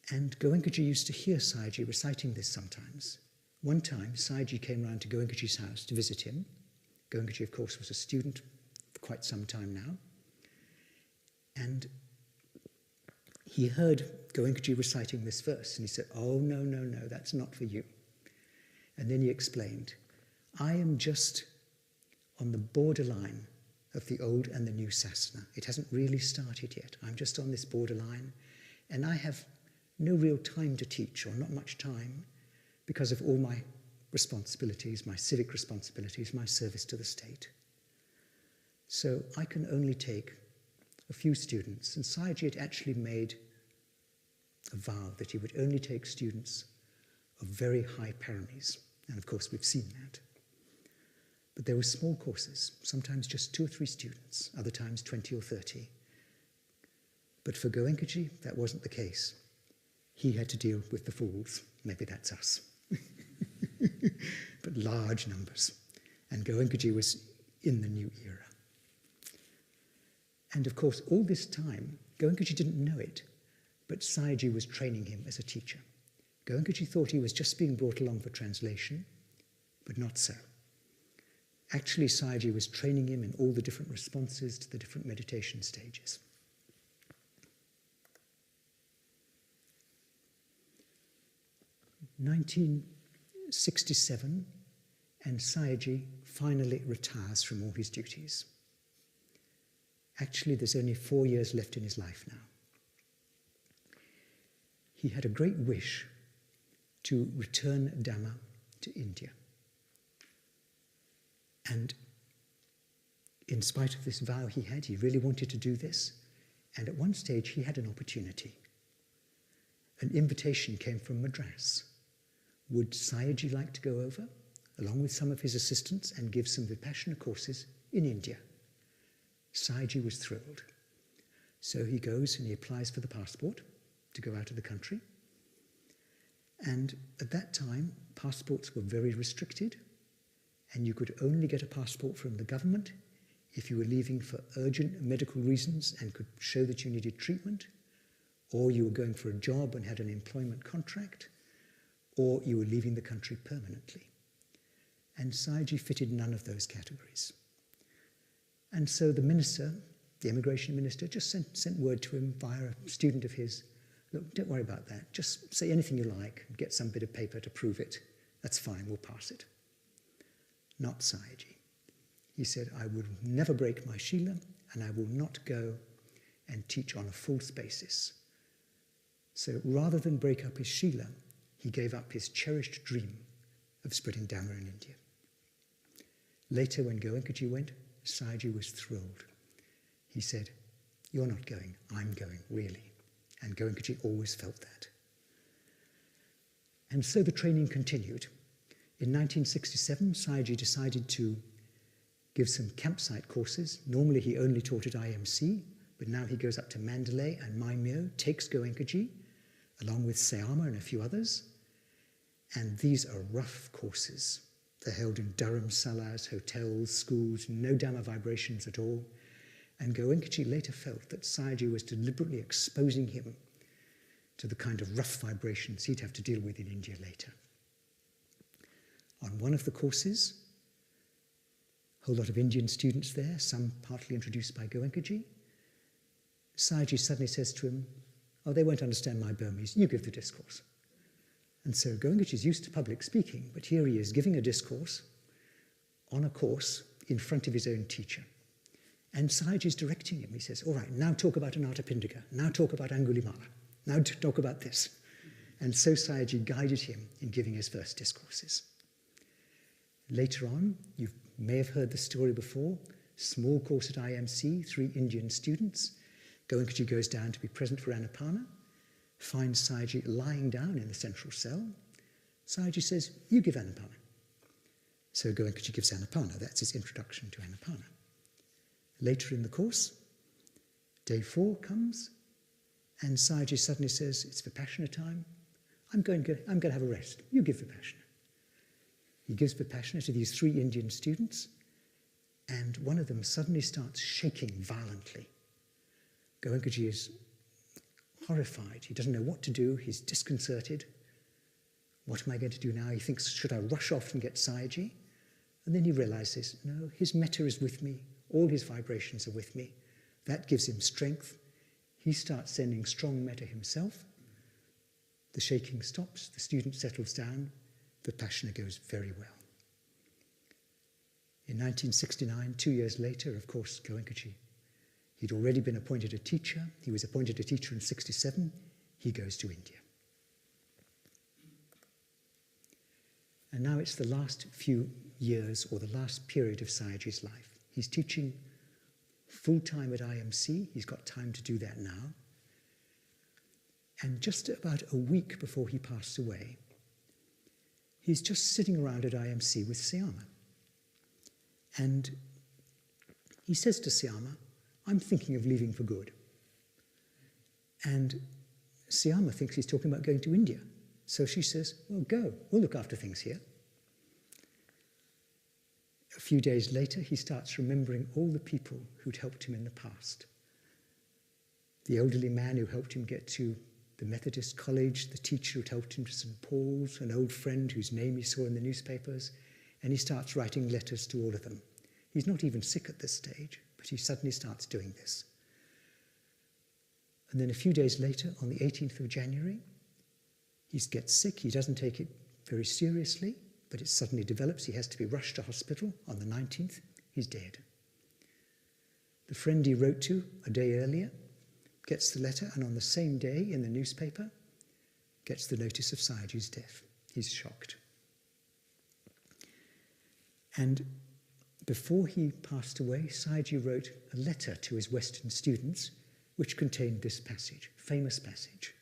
And Goenkaji used to hear Sayagyi reciting this sometimes. One time, Sayagyi came round to Goenkaji's house to visit him. Goenkaji, of course, was a student for quite some time now. And he heard Goenkaji reciting this verse, and he said, oh, no, no, no, that's not for you. And then he explained, I am just on the borderline of the old and the new sasana. It hasn't really started yet. I'm just on this borderline, and I have no real time to teach, or not much time, because of all my responsibilities, my civic responsibilities, my service to the state. So I can only take a few students, and Sayagyi had actually made a vow that he would only take students of very high paramis, and of course we've seen that. But there were small courses, sometimes just 2 or 3 students, other times 20 or 30. But for Goenkaji, that wasn't the case. He had to deal with the fools, maybe that's us, but large numbers. And Goenkaji was in the new era. And of course, all this time, Goenkaji didn't know it, but Sayagyi was training him as a teacher. Goenkaji thought he was just being brought along for translation, but not so. Actually, Sayagyi was training him in all the different responses to the different meditation stages. In 1967, and Sayagyi finally retires from all his duties. Actually, there's only 4 years left in his life now. He had a great wish to return Dhamma to India. And in spite of this vow he had, he really wanted to do this. And at one stage, he had an opportunity. An invitation came from Madras. Would Sayagyi like to go over, along with some of his assistants, and give some Vipassana courses in India? Sayagyi was thrilled. So he goes and he applies for the passport to go out of the country. And at that time, passports were very restricted, and you could only get a passport from the government if you were leaving for urgent medical reasons and could show that you needed treatment, or you were going for a job and had an employment contract, or you were leaving the country permanently. And Sayagyi fitted none of those categories. And so the minister, the immigration minister, just sent word to him via a student of his, look, don't worry about that. Just say anything you like and get some bit of paper to prove it. That's fine, we'll pass it. Not Sayagyi. He said, I will never break my Shila, and I will not go and teach on a false basis. So rather than break up his Shila, he gave up his cherished dream of spreading Dhamma in India. Later, when Goenkaji went, Sayagyi was thrilled. He said, you're not going, I'm going, really. And Goenkaji always felt that. And so the training continued. In 1967, Sayagyi decided to give some campsite courses. Normally he only taught at IMC, but now he goes up to Mandalay and Maimyo, takes Goenkaji, along with Sayama and a few others. And these are rough courses. They're held in dharamsalas, hotels, schools, no Dhamma vibrations at all. And Goenkaji later felt that Sayagyi was deliberately exposing him to the kind of rough vibrations he'd have to deal with in India later. On one of the courses, a whole lot of Indian students there, some partly introduced by Goenkaji. Sayagyi suddenly says to him, "Oh, they won't understand my Burmese, you give the discourse." And so Goenkaji is used to public speaking, but here he is giving a discourse on a course in front of his own teacher. And Sayagyi is directing him. He says, "All right, now talk about Anathapindika, now talk about Angulimala, now talk about this." And so Sayagyi guided him in giving his first discourses. Later on, you may have heard the story before, small course at IMC, 3 Indian students. Goenkaji goes down to be present for Anapana, finds Sayagyi lying down in the central cell. Sayagyi says, "You give Anapana." So Goenkaji gives Anapana. That's his introduction to Anapana. Later in the course, day 4 comes, and Sayagyi suddenly says, "It's Vipassana time. I'm going to have a rest. You give Vipassana." He gives Vipassana to these 3 Indian students, and one of them suddenly starts shaking violently. Goenkaji is horrified. He doesn't know what to do. He's disconcerted. What am I going to do now? He thinks, should I rush off and get Sayagyi? And then he realizes, no, his metta is with me. All his vibrations are with me. That gives him strength. He starts sending strong metta himself. The shaking stops. The student settles down. Vipassana goes very well. In 1969, 2 years later, of course, Goenkaji, he'd already been appointed a teacher. He was appointed a teacher in 1967. He goes to India. And now it's the last few years, or the last period of Sayagyi's life. He's teaching full-time at IMC. He's got time to do that now. And just about a week before he passed away, he's just sitting around at IMC with Syama. And he says to Syama, "I'm thinking of leaving for good." And Syama thinks he's talking about going to India. So she says, "Well, go. We'll look after things here." A few days later, he starts remembering all the people who'd helped him in the past. The elderly man who helped him get to the Methodist college, the teacher who'd helped him to St. Paul's, an old friend whose name he saw in the newspapers, and he starts writing letters to all of them. He's not even sick at this stage, but he suddenly starts doing this. And then a few days later, on the 18th of January, he gets sick. He doesn't take it very seriously, but it suddenly develops. He has to be rushed to hospital. On the 19th, he's dead. The friend he wrote to a day earlier gets the letter, and on the same day in the newspaper, gets the notice of Sayagyi's death. He's shocked. And before he passed away, Sayagyi wrote a letter to his Western students which contained this passage, famous passage.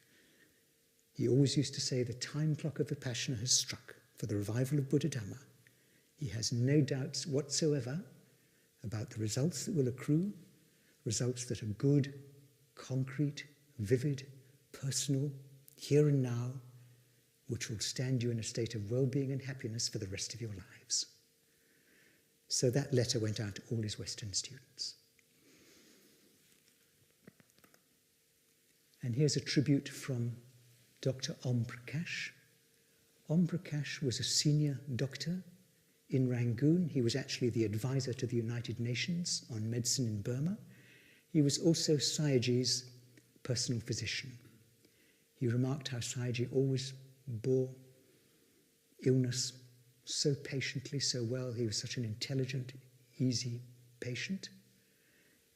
He always used to say, "The time clock of Vipassana has struck for the revival of Buddha Dhamma. He has no doubts whatsoever about the results that will accrue, results that are good, concrete, vivid, personal, here and now, which will stand you in a state of well-being and happiness for the rest of your lives." So that letter went out to all his Western students. And here's a tribute from Dr. Om Prakash. Om Prakash was a senior doctor in Rangoon. He was actually the advisor to the United Nations on medicine in Burma. He was also Sayagyi's personal physician. He remarked how Sayagyi always bore illness so patiently, so well. He was such an intelligent, easy patient.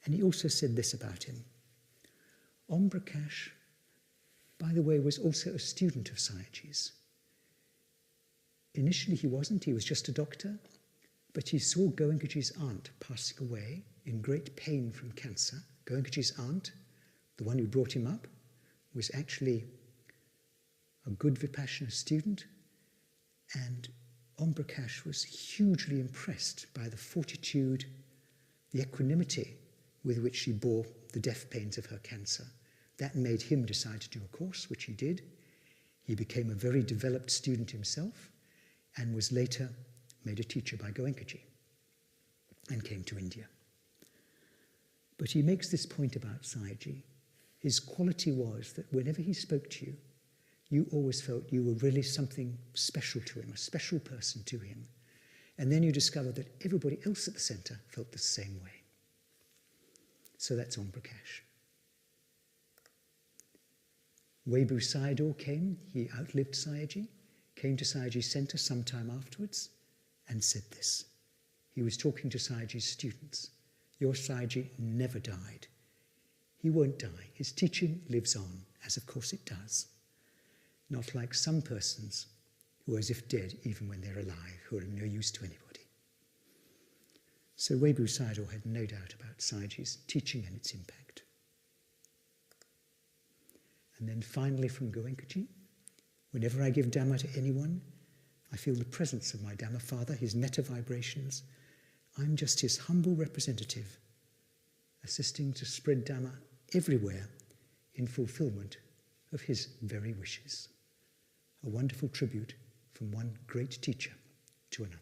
And he also said this about him. Om Prakash, by the way, was also a student of Sayagyi's. Initially he wasn't, he was just a doctor, but he saw Goenkaji's aunt passing away in great pain from cancer. Goenkaji's aunt, the one who brought him up, was actually a good Vipassana student, and Om Prakash was hugely impressed by the fortitude, the equanimity with which she bore the death pains of her cancer. That made him decide to do a course, which he did. He became a very developed student himself and was later made a teacher by Goenkaji and came to India. But he makes this point about Sayagyi. His quality was that whenever he spoke to you, you always felt you were really something special to him, a special person to him. And then you discover that everybody else at the centre felt the same way. So that's Om Prakash. Webu Sayadaw came, he outlived Sayagyi, came to Sayagyi's centre sometime afterwards and said this. He was talking to Sayagyi's students. Your Sayagyi never died. He won't die. His teaching lives on, as of course it does. Not like some persons who are as if dead even when they're alive, who are of no use to anybody. So Webu Sayadaw had no doubt about Sayagyi's teaching and its impact. And then finally from Goenkaji, whenever I give Dhamma to anyone, I feel the presence of my Dhamma Father, his metta vibrations. I'm just his humble representative, assisting to spread Dhamma everywhere in fulfillment of his very wishes. A wonderful tribute from one great teacher to another.